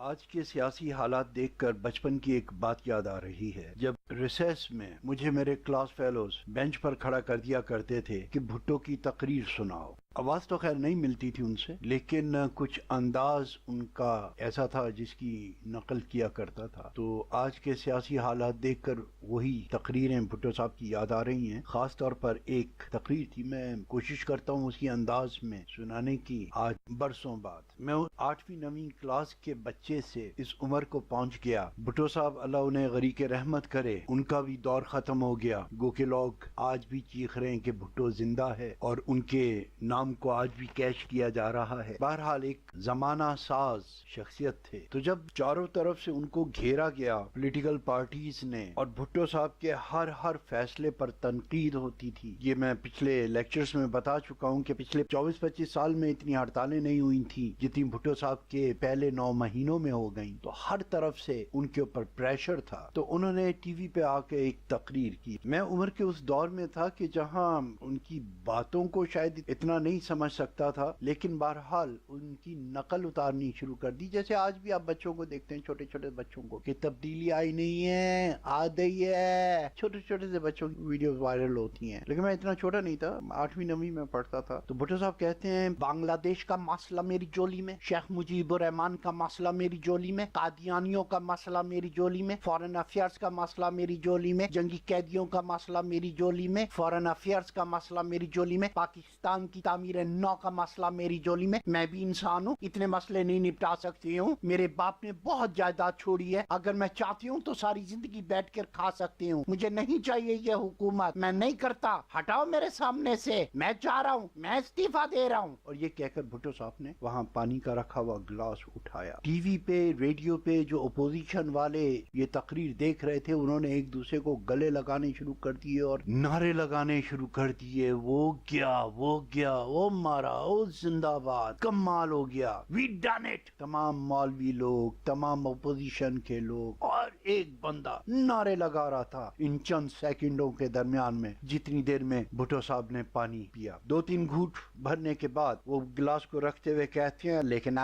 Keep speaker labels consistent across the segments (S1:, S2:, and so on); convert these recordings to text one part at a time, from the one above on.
S1: آج کے سیاسی حالات دیکھ کر بچپن کی ایک بات یاد آ رہی ہے جب ریسیس میں مجھے میرے کلاس فیلوز بینچ پر کھڑا کر دیا کرتے تھے کہ بھٹو کی تقریر سناؤ۔ آواز تو خیر نہیں ملتی تھی ان سے، لیکن کچھ انداز ان کا ایسا تھا جس کی نقل کیا کرتا تھا۔ تو آج کے سیاسی حالات دیکھ کر وہی تقریریں بھٹو صاحب کی یاد آ رہی ہیں۔ خاص طور پر ایک تقریر تھی، میں کوشش کرتا ہوں اسی انداز میں سنانے کی آج برسوں بعد۔ میں 8ویں 9ویں کلاس کے بچے سے اس عمر کو پہنچ گیا۔ بھٹو صاحب اللہ انہیں غریق رحمت کرے، ان کا بھی دور ختم ہو گیا، گو کہ لوگ آج بھی چیخ رہے ہیں کہ بھٹو زندہ ہے اور ان کے نام کو آج بھی کیش کیا جا رہا ہے۔ بہرحال ایک زمانہ ساز شخصیت تھے۔ تو جب چاروں طرف سے ان کو گھیرا گیا پولیٹیکل پارٹیز نے اور بھٹو صاحب کے ہر فیصلے پر تنقید ہوتی تھی، یہ میں پچھلے لیکچرز میں بتا چکا ہوں کہ پچھلے 24-25 سال میں اتنی ہڑتالیں نہیں ہوئی تھیں جتنی بھٹو صاحب کے پہلے 9 مہینوں میں ہو گئیں، تو ہر طرف سے ان کے اوپر پریشر تھا۔ تو انہوں نے ٹی وی پہ آ کے ایک تقریر کی۔ میں عمر کے اس دور میں تھا کہ جہاں ان کی باتوں کو شاید اتنا نہیں سمجھ سکتا تھا، لیکن بہرحال ان کی نقل اتارنی شروع کر دی۔ جیسے آج بھی آپ بچوں کو دیکھتے ہیں، چھوٹے چھوٹے بچوں کو، کہ تبدیلی آئی نہیں ہے، آ گئی ہے، چھوٹے چھوٹے سے بچوں کی ویڈیوز وائرل ہوتی ہیں۔ لیکن میں اتنا چھوٹا نہیں تھا، 8ویں 9ویں میں پڑھتا تھا۔ تو بھٹو صاحب کہتے ہیں بنگلہ دیش کا مسئلہ میری جولی میں، شیخ مجیب الرحمان کا مسئلہ میری جولی میں، قادیانیوں کا مسئلہ میری جولی میں، فارن افیئرز کا مسئلہ میری جولی میں، جنگی قیدیوں کا مسئلہ میری جولی میں، فارن افیئرز کا مسئلہ میری جولی میں، پاکستان کی تعمیر نو کا مسئلہ میری جولی میں۔ میں بھی انسان ہوں، اتنے مسئلے نہیں نپٹا سکتی ہوں، میرے باپ نے بہت جائیداد چھوڑی ہے، اگر میں چاہتی ہوں تو ساری زندگی بیٹھ کر کھا سکتی ہوں، مجھے نہیں چاہیے یہ حکومت، میں نہیں کرتا، ہٹاؤ میرے سامنے سے، میں چاہ رہا ہوں، میں استعفیٰ دے رہا ہوں۔ اور یہ کہہ کر بھٹو صاحب نے وہاں پانی کا رکھا ہوا گلاس اٹھایا۔ ٹی وی پہ، ریڈیو پہ جو اپوزیشن والے یہ تقریر دیکھ رہے تھے، انہوں نے ایک دوسرے کو گلے لگانے شروع کر دیے اور نعرے لگانے شروع کر دیے، وہ گیا، وہ گیا، وہ مارا، وہ زندہ باد، کمال ہو گیا، وی ڈن اٹ۔ تمام مولوی لوگ، تمام اپوزیشن کے لوگ، اور ایک بندہ نعرے لگا رہا تھا ان چند سیکنڈوں کے درمیان میں جتنی دیر میں بھٹو صاحب نے پانی پیا۔ 2-3 گھونٹ بھرنے کے بعد وہ گلاس کو رکھتے ہوئے کہتے ہیں لیکن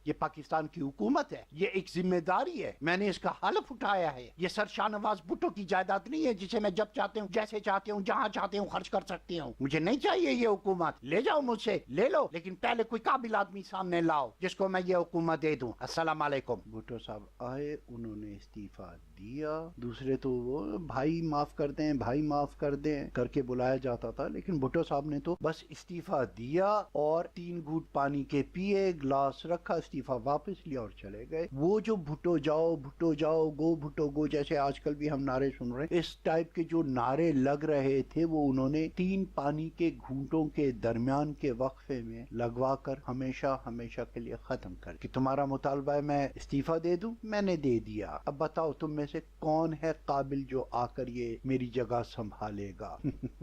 S1: یہ پاکستان کی حکومت ہے، یہ ایک ذمہ داری ہے، میں نے اس کا حلف اٹھایا ہے، یہ سر شاہ نواز بھٹو کی جائیداد نہیں ہے جسے میں جب چاہتے ہوں، جیسے چاہتے ہوں، جہاں چاہتے ہوں خرچ کر سکتی ہوں، مجھے نہیں چاہیے یہ حکومت، لے جاؤ مجھ سے، لے لو، لیکن پہلے کوئی قابل آدمی سامنے لاؤ جس کو میں یہ حکومت دے دوں، السلام علیکم۔ بھٹو صاحب آئے، انہوں نے استعفیٰ دیا۔ دوسرے تو وہ بھائی معاف کر دیں، بھائی معاف کر دیں کر کے بلایا جاتا تھا، لیکن بھٹو صاحب نے تو بس استعفیٰ دیا اور 3 گھونٹ پانی کے پیے، گلاس رکھا، استعفیٰ واپس لیا اور چلے گئے۔ وہ جو بھٹو جاؤ، بھٹو جاؤ، گو بھٹو گو، جیسے آج کل بھی ہم نعرے سن رہے ہیں، اس ٹائپ کے جو نعرے لگ رہے تھے وہ انہوں نے 3 پانی کے گھونٹوں کے درمیان کے وقفے میں لگوا کر ہمیشہ ہمیشہ کے لیے ختم کر کہ تمہارا مطالبہ ہے میں استعفیٰ دے دوں، میں نے دے دیا، اب بتاؤ تم میں سے کون ہے قابل جو آ کر یہ میری جگہ سنبھالے گا۔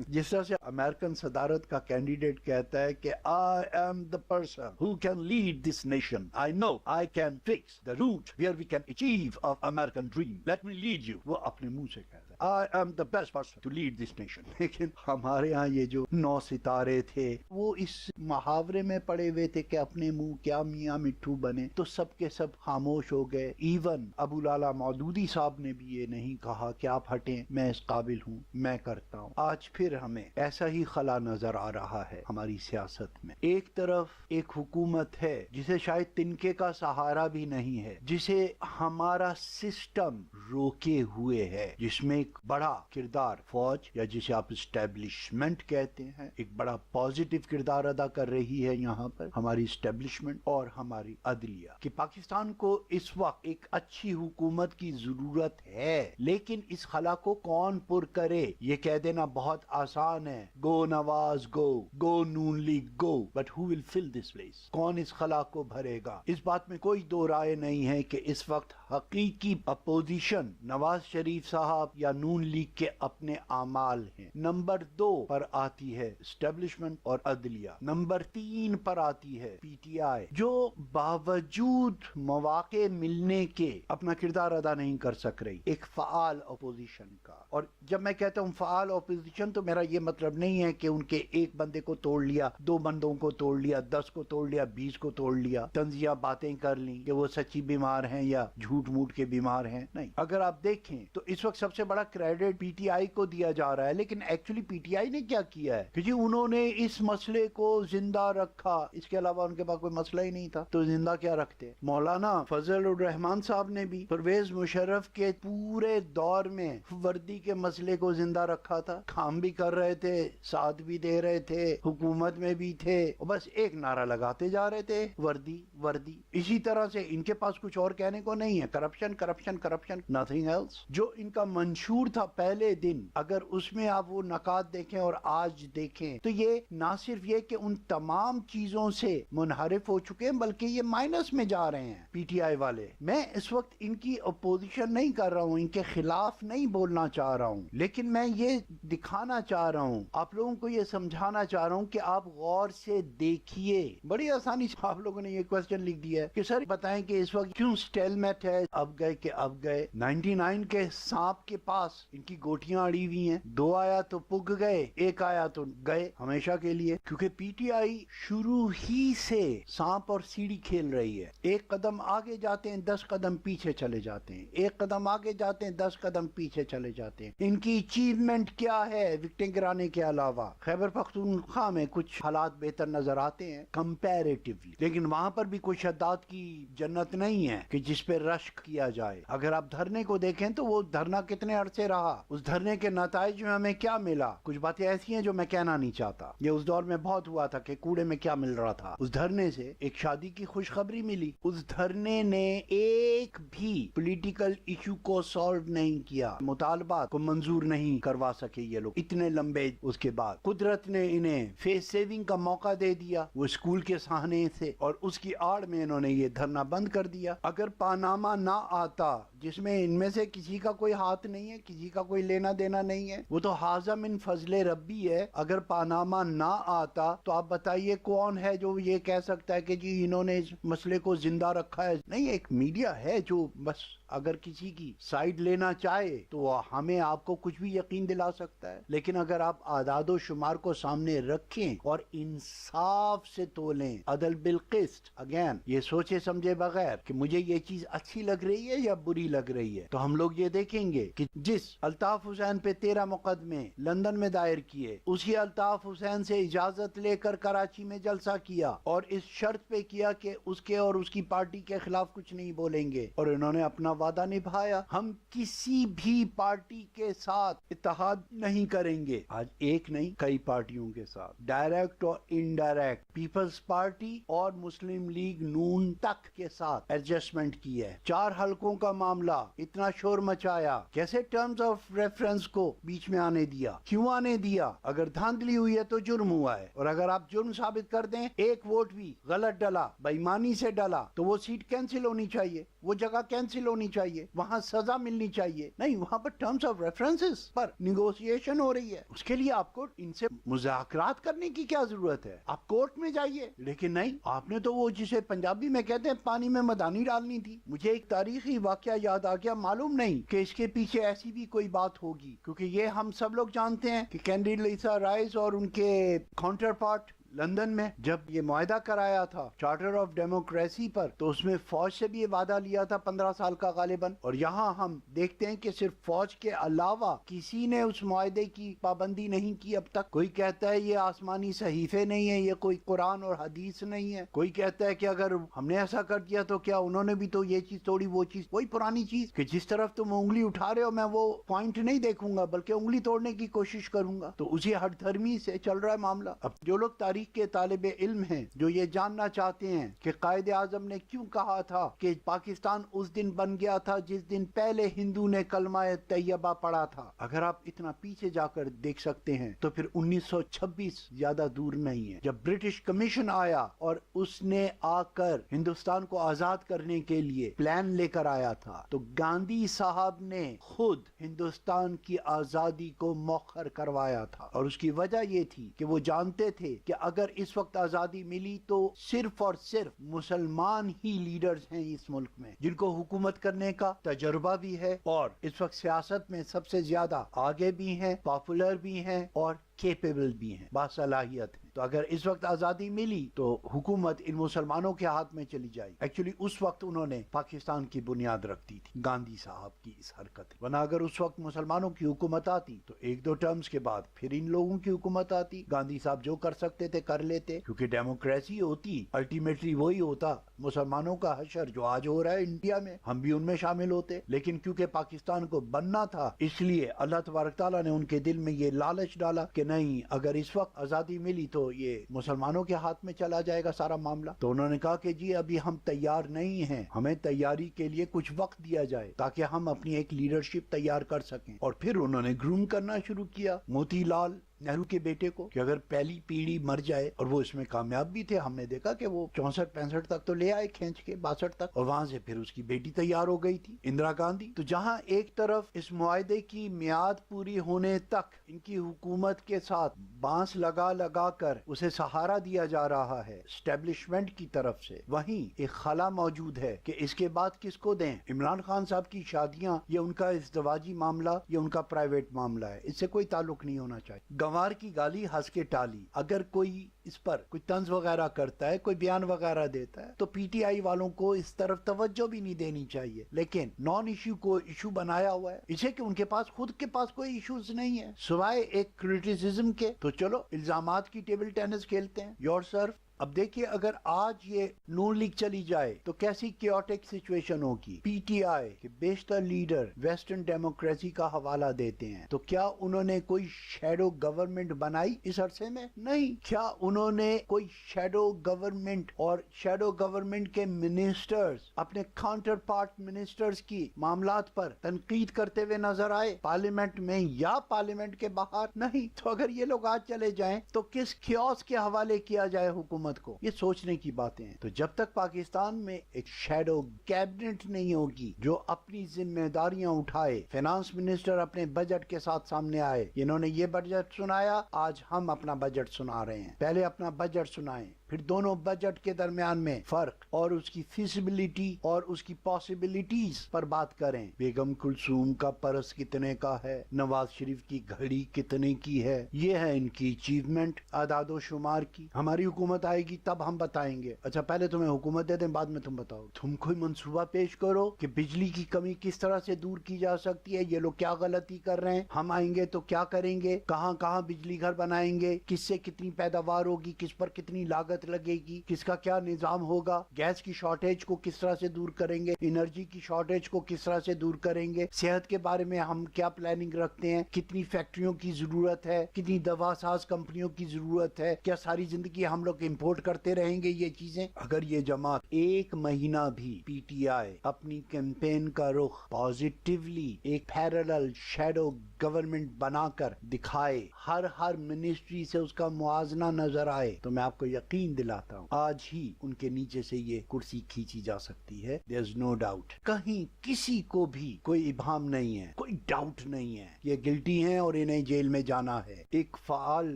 S1: جس طرح سے امریکن صدارت کا کینڈیڈیٹ کہتا ہے کہ I am the person who can lead this nation. I know I can fix the route where we can achieve of American dream. Let me lead you. وہ اپنے منہ سے کہتا ہے I am the best person to lead this nation. لیکن ہمارے ہاں یہ جو 9 ستارے تھے وہ اس محاورے میں پڑے ہوئے تھے کہ اپنے منہ کیا میاں مٹھو بنے، تو سب کے سب خاموش ہو گئے۔ ایون ابو لالا مودودی صاحب نے بھی یہ نہیں کہا کہ آپ ہٹیں، میں اس قابل ہوں، میں کرتا ہوں۔ آج پھر ہمیں ایسا ہی خلا نظر آ رہا ہے ہماری سیاست میں۔ ایک طرف ایک حکومت ہے جسے شاید تنکے کا سہارا بھی نہیں ہے، جسے ہمارا سسٹم روکے ہوئے ہے، جس میں ایک بڑا کردار فوج یا جسے آپ اسٹیبلشمنٹ کہتے ہیں، ایک بڑا پازیٹیو کردار ادا کر رہی ہے یہاں پر ہماری اسٹیبلشمنٹ اور ہماری عدلیہ، کہ پاکستان کو اس وقت ایک اچھی حکومت کی ضرورت ہے، لیکن اس خلا کو کون پر کرے؟ یہ کہہ دینا بہت آسان ہے، go Nawaz go, go Noon League go, but who will fill this place? کون اس خلا کو بھرے گا؟ اس بات میں کوئی دو رائے نہیں ہے کہ اس وقت حقیقی اپوزیشن نواز شریف صاحب یا نون لیگ کے اپنے اعمال ہیں. نمبر 2 پر آتی ہے اسٹیبلشمنٹ اور عدلیہ. نمبر 3 پر آتی ہے پی ٹی آئی، جو باوجود مواقع ملنے کے اپنا کردار ادا نہیں کر سک رہی، ایک فعال اپوزیشن کا. اور جب میں کہتا ہوں فعال اپوزیشن تو میرا یہ مطلب نہیں ہے کہ ان کے ایک بندے کو توڑ لیا، 2 بندوں کو توڑ لیا، 10 کو توڑ لیا، 20 کو توڑ لیا، تنزیہ باتیں کر لی کہ وہ سچی بیمار ہیں یا جھوٹ موٹ کے بیمار ہیں. نہیں، اگر آپ دیکھیں تو اس وقت سب سے بڑا کریڈٹ پی ٹی آئی کو دیا جا رہا ہے، لیکن ایکچولی پی ٹی آئی نے کیا کیا ہے کہ جی انہوں نے اس مسئلے کو زندہ رکھا. اس کے علاوہ ان کے پاس کوئی مسئلہ ہی نہیں تھا تو زندہ کیا رکھتے. مولانا فضل الرحمان صاحب نے بھی پرویز مشرف کے پورے دور میں وردی کے مسئلے کو زندہ رکھا تھا. کام بھی کر رہے تھے، ساتھ بھی دے رہے تھے، حکومت میں بھی تھے، بس ایک نعرہ لگاتے جا رہے تھے، وردی وردی. اسی طرح سے ان کے پاس کچھ اور کہنے کو نہیں ہے. Corruption corruption corruption, nothing else. جو ان کا منشور تھا پہلے دن، اگر اس میں آپ وہ نکات دیکھیں اور آج دیکھیں تو یہ نہ صرف یہ کہ ان تمام چیزوں سے منحرف ہو چکے ہیں بلکہ یہ مائنس میں جا رہے ہیں پی ٹی آئی والے. میں اس وقت ان کی اپوزیشن نہیں کر رہا ہوں، ان کے خلاف نہیں بولنا چاہ رہا ہوں، لیکن میں یہ دکھانا چاہ رہا ہوں، آپ لوگوں کو یہ سمجھانا چاہ رہا ہوں کہ آپ غور سے دیکھیے. بڑی آسانی سے آپ لوگوں نے یہ کوسچن لکھ دیا ہے کہ سر بتائیں کہ اس وقت کیوں سٹیل میٹ ہے، اب گئے کہ اب گئے. 99 کے سانپ کے پاس ان کی گوٹیاں اڑی ہوئی ہیں، 2 آیا تو پگ گئے، 1 آیا تو گئے ہمیشہ کے لیے. کیونکہ پی ٹی آئی شروع ہی سے سانپ اور سیڑھی کھیل رہی ہے. 1 قدم آگے جاتے ہیں، 10 قدم پیچھے چلے جاتے ہیں، 1 قدم آگے جاتے ہیں، 10 قدم پیچھے چلے جاتے ہیں. ان کی اچیومنٹ کیا ہے وکٹیں گرانے کے علاوہ؟ خیبر پختونخوا میں کچھ حالات بہتر نظر آتے ہیں کمپیریٹیولی، لیکن وہاں پر بھی کوئی شداد کی جنت نہیں ہے کہ جس پہ رشک کیا جائے. اگر آپ دھرنے کو دیکھیں تو وہ دھرنا کتنے عرصے رہا، اس دھرنے کے نتائج میں ہمیں کیا ملا. کچھ باتیں ایسی ہیں جو میں کہنا نہیں چاہتا. یہ اس دور میں بہت ہوا تھا کہ کوڑے میں کیا مل رہا تھا. اس دھرنے سے ایک شادی کی خوشخبری ملی. اس دھرنے نے ایک بھی پولیٹیکل ایشو کو سالو نہیں کیا، مطالبات کو منظور نہیں کروا سکے یہ لوگ اتنے لمبے. اس کے بعد قدرت نے انہیں فیس سیونگ کا موقع دے دیا وہ اسکول کے سہانے سے، اور اس کی آڑ میں انہوں نے یہ دھرنا بند کر دیا. اگر پاناما نہ آتا، جس میں ان میں سے کسی کا کوئی ہاتھ نہیں ہے، کسی کا کوئی لینا دینا نہیں ہے، وہ تو حاضہ من فضل ربی ہے. اگر پاناما نہ آتا تو آپ بتائیے کون ہے جو یہ کہہ سکتا ہے کہ جی انہوں نے اس مسئلے کو زندہ رکھا ہے. نہیں، ایک میڈیا ہے جو بس اگر کسی کی سائیڈ لینا چاہے تو ہمیں آپ کو کچھ بھی یقین دلا سکتا ہے، لیکن اگر آپ اعداد و شمار کو سامنے رکھیں اور انصاف سے تولیں، عدل بالقسط، اگین یہ سوچے سمجھے بغیر کہ مجھے یہ چیز اچھی لگ رہی ہے یا بری لگ رہی ہے، تو ہم لوگ یہ دیکھیں گے کہ جس الطاف حسین پہ 13 مقدمے لندن میں دائر کیے، اسی الطاف حسین سے اجازت لے کر کراچی میں جلسہ کیا اور اس شرط پہ کیا کہ اس کے اور اس کی پارٹی کے خلاف کچھ نہیں بولیں گے، اور انہوں نے اپنا وعدہ نبھایا. ہم کسی بھی پارٹی کے ساتھ اتحاد نہیں کریں گے. آج ایک نہیں، کئی پارٹیوں کے ساتھ ڈائریکٹ اور انڈائریکٹ، پیپلز پارٹی اور مسلم لیگ نون تک کے ساتھ ایڈجسٹمنٹ کی ہے. 4 حلقوں کا معاملہ اتنا شور مچایا، کیسے ٹرمز آف ریفرنس کو بیچ میں آنے دیا؟ کیوں آنے دیا؟ اگر دھاندلی ہوئی ہے تو جرم ہوا ہے، اور اگر آپ جرم ثابت کر دیں، ایک ووٹ بھی غلط ڈلا، بےایمانی سے ڈلا، تو وہ سیٹ کینسل ہونی چاہیے، وہ جگہ کینسل ہونی چاہیے، وہاں سزا ملنی چاہیے. نہیں، وہاں پر ٹرمز آف ریفرنسز پر نیگوشیشن ہو رہی ہے. اس کے لیے آپ کو ان سے مذاکرات کرنے کی کیا ضرورت ہے؟ آپ کورٹ میں جائیے. لیکن نہیں، آپ نے تو وہ جسے پنجابی میں کہتے ہیں پانی میں مدانی ڈالنی تھی. مجھے ایک تاریخی واقعہ یاد آ گیا، معلوم نہیں کہ اس کے پیچھے ایسی بھی کوئی بات ہوگی، کیونکہ یہ ہم سب لوگ جانتے ہیں کہ کینڈیلیسا رائس اور ان کے کاؤنٹر پارٹ لندن میں جب یہ معاہدہ کرایا تھا چارٹر آف ڈیموکریسی پر، تو اس میں فوج سے بھی یہ وعدہ لیا تھا 15 سال کا غالباً، اور یہاں ہم دیکھتے ہیں کہ صرف فوج کے علاوہ کسی نے اس معاہدے کی پابندی نہیں کی اب تک. کوئی کہتا ہے یہ آسمانی صحیفے نہیں ہیں، یہ کوئی قرآن اور حدیث نہیں ہے. کوئی کہتا ہے کہ اگر ہم نے ایسا کر دیا تو کیا انہوں نے بھی تو یہ چیز توڑی، وہ چیز وہی پرانی چیز کہ جس طرف تم انگلی اٹھا رہے ہو میں وہ پوائنٹ نہیں دیکھوں گا بلکہ انگلی توڑنے کی کوشش کروں گا. تو اسی ہٹ دھرمی سے چل رہا ہے معاملہ. اب جو لوگ تاریخ تاریخ کے طالب علم ہیں جو یہ جاننا چاہتے ہیں کہ قائد اعظم نے کیوں کہا تھا کہ پاکستان اس دن بن گیا تھا جس دن پہلے ہندو نے کلمہ طیبہ پڑھا تھا، اگر آپ اتنا پیچھے جا کر دیکھ سکتے ہیں تو پھر 1926 زیادہ دور نہیں ہے جب برٹش کمیشن آیا اور اس نے آ کر ہندوستان کو آزاد کرنے کے لیے پلان لے کر آیا تھا، تو گاندھی صاحب نے خود ہندوستان کی آزادی کو مؤخر کروایا تھا، اور اس کی وجہ یہ تھی کہ وہ جانتے تھے کہ اگر اس وقت آزادی ملی تو صرف اور صرف مسلمان ہی لیڈرز ہیں اس ملک میں جن کو حکومت کرنے کا تجربہ بھی ہے اور اس وقت سیاست میں سب سے زیادہ آگے بھی ہیں، پاپولر بھی ہیں اور کیپیبل بھی ہیں، باصلاحیت ہیں۔ تو اگر اس وقت آزادی ملی تو حکومت ان مسلمانوں کے ہاتھ میں چلی جائے۔ ایکچولی اس وقت انہوں نے پاکستان کی بنیاد رکھ دی تھی، گاندھی صاحب کی اس حرکت، ورنہ اگر اس وقت مسلمانوں کی حکومت آتی تو ایک دو ٹرمز کے بعد پھر ان لوگوں کی حکومت آتی، گاندھی صاحب جو کر سکتے تھے کر لیتے، کیونکہ ڈیموکریسی ہوتی الٹیمیٹلی وہی ہوتا، مسلمانوں کا حشر جو آج ہو رہا ہے انڈیا میں ہم بھی ان میں شامل ہوتے، لیکن کیونکہ پاکستان کو بننا تھا اس لیے اللہ تبارک تعالیٰ نے ان کے دل میں یہ لالچ ڈالا کہ نہیں، اگر اس وقت آزادی ملی تو یہ مسلمانوں کے ہاتھ میں چلا جائے گا سارا معاملہ۔ تو انہوں نے کہا کہ جی ابھی ہم تیار نہیں ہیں، ہمیں تیاری کے لیے کچھ وقت دیا جائے تاکہ ہم اپنی ایک لیڈرشپ تیار کر سکیں، اور پھر انہوں نے گروم کرنا شروع کیا موتی لال نہرو کے بیٹے کو کہ اگر پہلی پیڑھی مر جائے، اور وہ اس میں کامیاب بھی تھے، ہم نے دیکھا کہ وہ 64-65 تک تو لے آئے کھینچ کے، 62 تک، اور وہاں سے پھر اس کی بیٹی تیار ہو گئی تھی اندرا گاندھی۔ تو جہاں ایک طرف اس معاہدے کی میعاد پوری ہونے تک ان کی حکومت کے ساتھ بانس لگا لگا کر اسے سہارا دیا جا رہا ہے اسٹیبلشمنٹ کی طرف سے، وہیں ایک خلا موجود ہے کہ اس کے بعد کس کو دیں، عمران خان صاحب کی شادیاں، یہ ان کا ازدواجی معاملہ، یہ ان کا پرائیویٹ معاملہ ہے، اس سے کوئی تعلق نہیں ہونا چاہیے۔ گنوار کی گالی ہنس کے ٹالی، اگر کوئی اس پر کوئی طنز وغیرہ کرتا ہے، کوئی بیان وغیرہ دیتا ہے تو پی ٹی آئی والوں کو اس طرف توجہ بھی نہیں دینی چاہیے، لیکن نان ایشو کو ایشو بنایا ہوا ہے اسے کہ ان کے پاس خود کے پاس کوئی ایشوز نہیں ہے سوائے ایک کریٹیسزم کے، تو چلو الزامات کی ٹیبل ٹینس کھیلتے ہیں، یور سرف۔ اب دیکھیے اگر آج یہ نون لیگ چلی جائے تو کیسی کیوٹک سچویشن ہوگی۔ پی ٹی آئی کے بیشتر لیڈر ویسٹرن ڈیموکریسی کا حوالہ دیتے ہیں، تو کیا انہوں نے کوئی شیڈو گورنمنٹ بنائی اس عرصے میں؟ نہیں۔ کیا انہوں نے کوئی شیڈو گورنمنٹ اور شیڈو گورنمنٹ کے منسٹرز اپنے کاؤنٹر پارٹ منسٹرز کی معاملات پر تنقید کرتے ہوئے نظر آئے پارلیمنٹ میں یا پارلیمنٹ کے باہر؟ نہیں۔ تو اگر یہ لوگ آج چلے جائیں تو کس کیوس کے حوالے کیا جائے حکومت کو؟ یہ سوچنے کی باتیں ہیں۔ تو جب تک پاکستان میں ایک شیڈو کیبنٹ نہیں ہوگی جو اپنی ذمہ داریاں اٹھائے، فینانس منسٹر اپنے بجٹ کے ساتھ سامنے آئے، انہوں نے یہ بجٹ سنایا، آج ہم اپنا بجٹ سنا رہے ہیں، پہلے اپنا بجٹ سنائیں، پھر دونوں بجٹ کے درمیان میں فرق اور اس کی فیزیبلٹی اور اس کی پاسبلٹیز پر بات کریں۔ بیگم کلثوم کا پرس کتنے کا ہے، نواز شریف کی گھڑی کتنے کی ہے، یہ ہے ان کی اچیومنٹ اعداد و شمار کی۔ ہماری حکومت آئے گی تب ہم بتائیں گے، اچھا پہلے تمہیں حکومت دے دیں بعد میں تم بتاؤ۔ تم کوئی منصوبہ پیش کرو کہ بجلی کی کمی کس طرح سے دور کی جا سکتی ہے، یہ لوگ کیا غلطی کر رہے ہیں، ہم آئیں گے تو کیا کریں گے، کہاں کہاں بجلی گھر بنائیں گے، کس سے کتنی پیداوار ہوگی، کس پر کتنی لاگت لگے گی، کس کا کیا نظام ہوگا، گیس کی شارٹیج کو کس طرح سے دور کریں گے، انرجی کی شارٹیج کو کس طرح سے دور کریں گے، صحت کے بارے میں ہم کیا پلاننگ رکھتے ہیں، کتنی فیکٹریوں کی ضرورت ہے، کتنی دوا ساز کمپنیوں کی ضرورت ہے، کیا ساری زندگی ہم لوگ امپورٹ کرتے رہیں گے یہ چیزیں؟ اگر یہ جماعت ایک مہینہ بھی پی ٹی آئی اپنی کیمپین کا رخ پازیٹیولی ایک پیرالل شیڈو گورنمنٹ بنا کر دکھائے، ہر منسٹری سے اس کا موازنہ نظر آئے، تو میں آپ کو یقین دلاتا ہوں آج ہی ان کے نیچے سے یہ کرسی کھینچی جا سکتی ہے۔ There's no doubt۔ کہیں کسی کو بھی کوئی ابہام نہیں ہے، کوئی ڈاؤٹ نہیں ہے، یہ گلٹی ہیں اور انہیں جیل میں جانا ہے۔ ایک فعال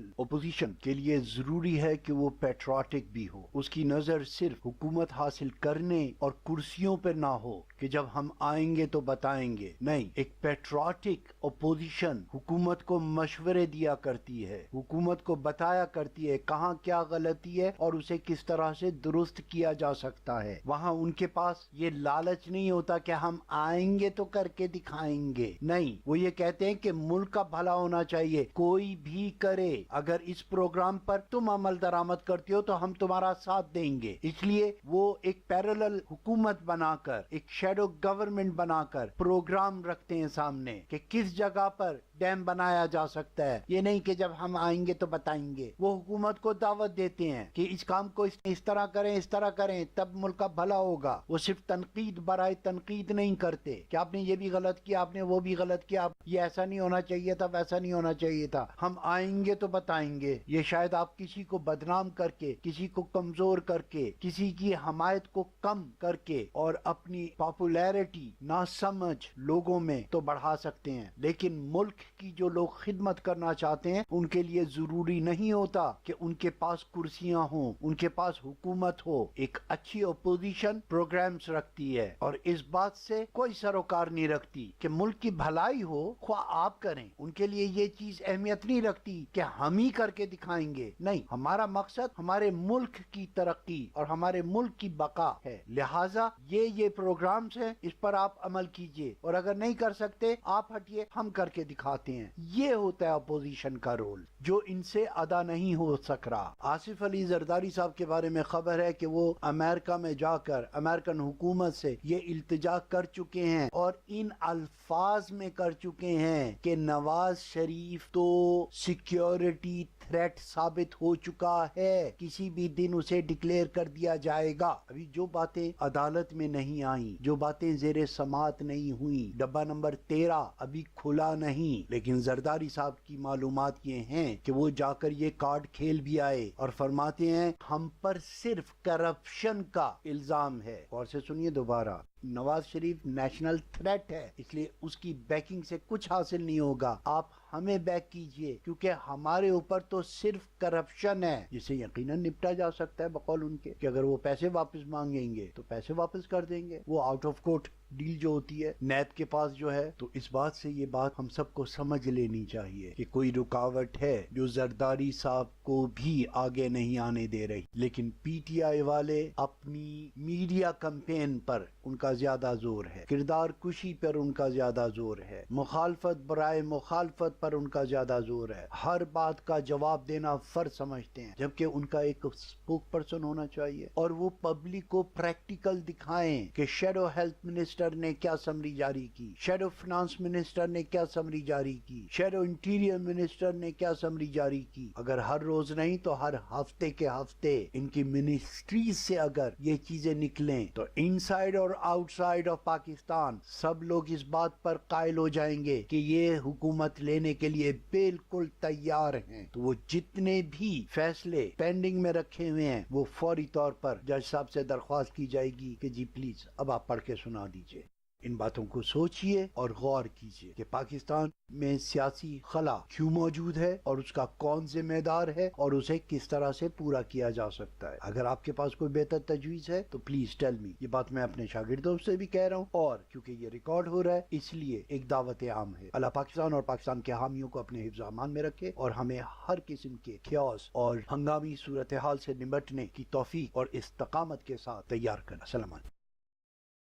S1: اپوزیشن کے لیے ضروری ہے کہ وہ پیٹریوٹک بھی ہو، اس کی نظر صرف حکومت حاصل کرنے اور کرسیوں پہ نہ ہو کہ جب ہم آئیں گے تو بتائیں گے، نہیں، ایک پیٹریوٹک اپوزیشن حکومت کو مشورے دیا کرتی ہے، حکومت کو بتایا کرتی ہے کہاں کیا غلطی ہے اور اسے کس طرح سے درست کیا جا سکتا ہے۔ وہاں ان کے پاس یہ لالچ نہیں ہوتا کہ ہم آئیں گے تو کر کے دکھائیں گے، نہیں، وہ یہ کہتے ہیں کہ ملک کا بھلا ہونا چاہیے، کوئی بھی کرے، اگر اس پروگرام پر تم عمل درآمد کرتے ہو تو ہم تمہارا ساتھ دیں گے۔ اس لیے وہ ایک پیرالل حکومت بنا کر، ایک شیڈو گورنمنٹ بنا کر پروگرام رکھتے ہیں سامنے کہ کس جگہ پر ڈیم بنایا جا سکتا ہے، یہ نہیں کہ جب ہم آئیں گے تو بتائیں گے۔ وہ حکومت کو دعوت دیتے ہیں کہ اس کام کو اس طرح کریں، اس طرح کریں، تب ملک کا بھلا ہوگا۔ وہ صرف تنقید برائے تنقید نہیں کرتے کہ آپ نے یہ بھی غلط کیا، آپ نے وہ بھی غلط کیا، یہ ایسا نہیں ہونا چاہیے تھا، ویسا نہیں ہونا چاہیے تھا، ہم آئیں گے تو بتائیں گے۔ یہ شاید آپ کسی کو بدنام کر کے، کسی کو کمزور کر کے، کسی کی حمایت کو کم کر کے اور اپنی پاپولیرٹی نہ سمجھ لوگوں میں تو بڑھا سکتے ہیں، لیکن ملک کی جو لوگ خدمت کرنا چاہتے ہیں ان کے لیے ضروری نہیں ہوتا کہ ان کے پاس کرسیاں ہوں، ان کے پاس حکومت ہو۔ ایک اچھی اپوزیشن پروگرامز رکھتی ہے اور اس بات سے کوئی سروکار نہیں رکھتی کہ ملک کی بھلائی ہو، خواہ آپ کریں۔ ان کے لیے یہ چیز اہمیت نہیں رکھتی کہ ہم ہی کر کے دکھائیں گے، نہیں، ہمارا مقصد ہمارے ملک کی ترقی اور ہمارے ملک کی بقا ہے۔ لہٰذا یہ پروگرامز ہیں، اس پر آپ عمل کیجئے، اور اگر نہیں کر سکتے آپ ہٹیے، ہم کر کے دکھاتے ہیں۔ یہ ہوتا ہے اپوزیشن کا رول، جو ان سے ادا نہیں ہو سک رہا۔ آصف علی زرداری صاحب کے بارے میں خبر ہے کہ وہ امریکہ میں جا کر امریکن حکومت سے یہ التجا کر چکے ہیں اور ان الفاظ میں کر چکے ہیں کہ نواز شریف تو سیکیورٹی تھریٹ ثابت ہو چکا ہے، کسی بھی دن اسے ڈکلیئر کر دیا جائے گا۔ ابھی جو باتیں عدالت میں نہیں آئیں، جو باتیں زیر سماعت نہیں ہوئیں، ڈبہ نمبر 13 ابھی کھلا نہیں، لیکن زرداری صاحب کی معلومات یہ ہیں کہ وہ جا کر یہ کارڈ کھیل بھی آئے اور فرماتے ہیں ہم پر صرف کرپشن کا الزام ہے۔ اور سے سنیے دوبارہ، نواز شریف نیشنل تھریٹ ہے، اس لیے اس کی بیکنگ سے کچھ حاصل نہیں ہوگا، آپ ہمیں بیک کیجئے، کیونکہ ہمارے اوپر تو صرف کرپشن ہے، جسے یقیناً نپٹا جا سکتا ہے بقول ان کے، کہ اگر وہ پیسے واپس مانگیں گے تو پیسے واپس کر دیں گے، وہ آؤٹ آف کورٹ ڈیل جو ہوتی ہے نیب کے پاس جو ہے۔ تو اس بات سے یہ بات ہم سب کو سمجھ لینی چاہیے کہ کوئی رکاوٹ ہے جو زرداری صاحب کو بھی آگے نہیں آنے دے رہی، لیکن پی ٹی آئی والے اپنی میڈیا کمپین پر ان کا زیادہ زور ہے، کردار کشی پر ان کا زیادہ زور ہے، مخالفت برائے مخالفت پر ان کا زیادہ زور ہے، ہر بات کا جواب دینا فرض سمجھتے ہیں، جبکہ ان کا ایک اسپوک پرسن ہونا چاہیے اور وہ پبلک کو پریکٹیکل دکھائیں کہ شیڈو ہیلتھ منسٹر نے کیا سمری جاری کی، شیڈو فنانس منسٹر نے کیا سمری جاری کی، شیڈو انٹیریئر منسٹر نے کیا سمری جاری کی۔ اگر ہر روز نہیں تو ہر ہفتے کے ہفتے ان کی منسٹریز سے اگر یہ چیزیں نکلیں تو ان سائڈ اور آؤٹ سائڈ آف پاکستان سب لوگ اس بات پر قائل ہو جائیں گے کہ یہ حکومت لینے کے لیے بالکل تیار ہیں۔ تو وہ جتنے بھی فیصلے پینڈنگ میں رکھے ہوئے ہیں وہ فوری طور پر جج صاحب سے درخواست کی جائے گی کہ جی پلیز اب آپ پڑھ کے سنا دیجئے۔ ان باتوں کو سوچئے اور غور کیجئے کہ پاکستان میں سیاسی خلا کیوں موجود ہے اور اس کا کون ذمہ دار ہے اور اسے کس طرح سے پورا کیا جا سکتا ہے۔ اگر آپ کے پاس کوئی بہتر تجویز ہے تو پلیز ٹیل می۔ یہ بات میں اپنے شاگردوں سے بھی کہہ رہا ہوں، اور کیونکہ یہ ریکارڈ ہو رہا ہے اس لیے ایک دعوت عام ہے۔ اللہ پاکستان اور پاکستان کے حامیوں کو اپنے حفظ و امان میں رکھے اور ہمیں ہر قسم کے خیاس اور ہنگامی صورتحال سے نمٹنے کی توفیق اور استقامت کے ساتھ تیار کرنا۔ السلام علیکم۔